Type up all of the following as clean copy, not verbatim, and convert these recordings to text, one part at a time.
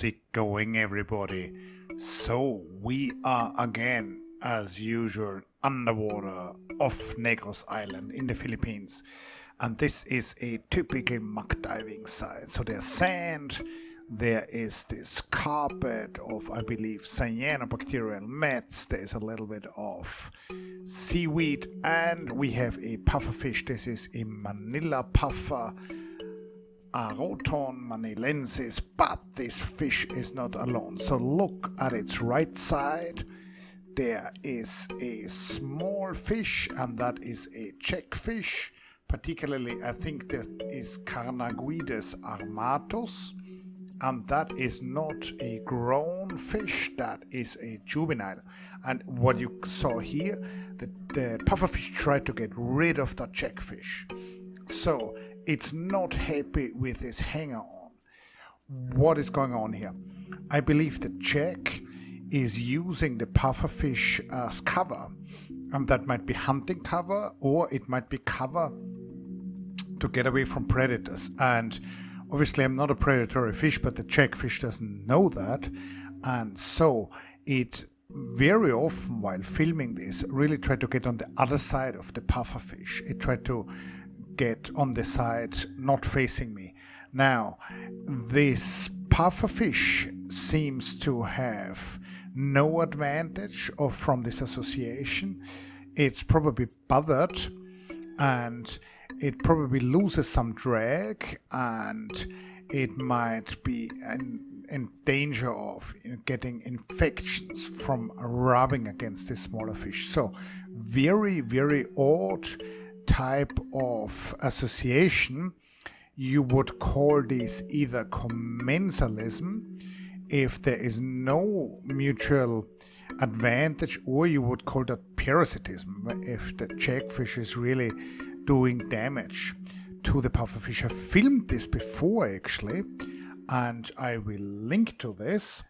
music going, everybody. So we are again, as usual, underwater off Negros Island in the Philippines. And this is a typical muck diving site. So there's sand, there is this carpet of, I believe, cyanobacterial mats, there's a little bit of seaweed, and we have a pufferfish. This is a Manilla puffer, Aroton manillensis, but this fish is not alone. So look at its right side. There is a small fish, and that is a jackfish. Particularly, I think that is Carnaguides armatus, and that is not a grown fish, that is a juvenile. And what you saw here, the pufferfish tried to get rid of the jackfish. So it's not happy with its hanger on. What is going on here? I believe the jack is using the pufferfish as cover, and that might be hunting cover, or it might be cover to get away from predators. And obviously I'm not a predatory fish, but the jackfish doesn't know that, and so it very often while filming this really tried to get on the other side of the pufferfish. It tried to get on the side not facing me. Now this pufferfish seems to have no advantage from this association. It's probably bothered, and it probably loses some drag, and it might be in danger of getting infections from rubbing against this smaller fish. So very, very odd type of association. You would call this either commensalism if there is no mutual advantage, or you would call that parasitism if the jackfish is really doing damage to the pufferfish. I filmed this before actually, and I will link to this.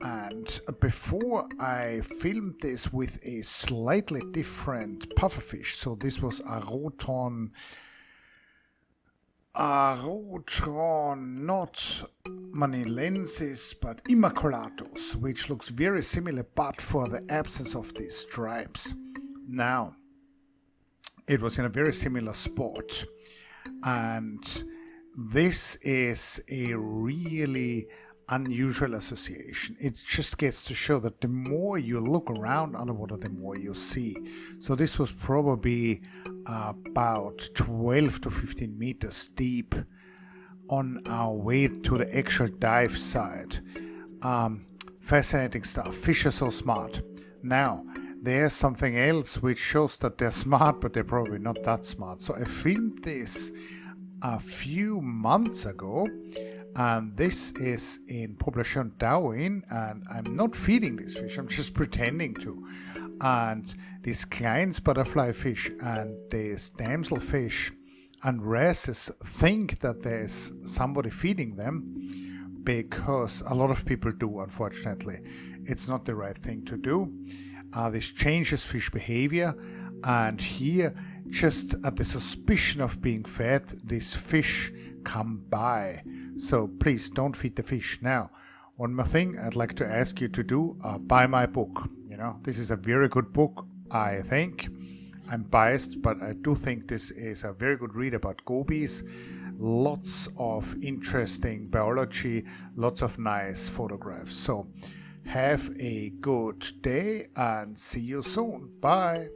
And before I filmed this with a slightly different pufferfish, so this was Aroton, not manillensis, but immaculatus, which looks very similar, but for the absence of these stripes. Now, it was in a very similar spot, and this is a really unusual association. It just gets to show that the more you look around underwater, the more you see. So this was probably about 12 to 15 meters deep on our way to the actual dive site. Fascinating stuff. Fish are so smart. Now, there's something else which shows that they're smart, but they're probably not that smart. So I filmed this a few months ago, and this is in Poblacion Darwin, and I'm not feeding this fish, I'm just pretending to. And these Klein's butterfly fish and this damselfish and wrasses think that there's somebody feeding them, because a lot of people do, unfortunately. It's not the right thing to do. This changes fish behavior, and here, just at the suspicion of being fed, this fish come by. So please don't feed the fish. Now, one more thing I'd like to ask you to do, buy my book. You know, this is a very good book, I think. I'm biased, but I do think this is a very good read about gobies. Lots of interesting biology, lots of nice photographs. So have a good day and see you soon. Bye.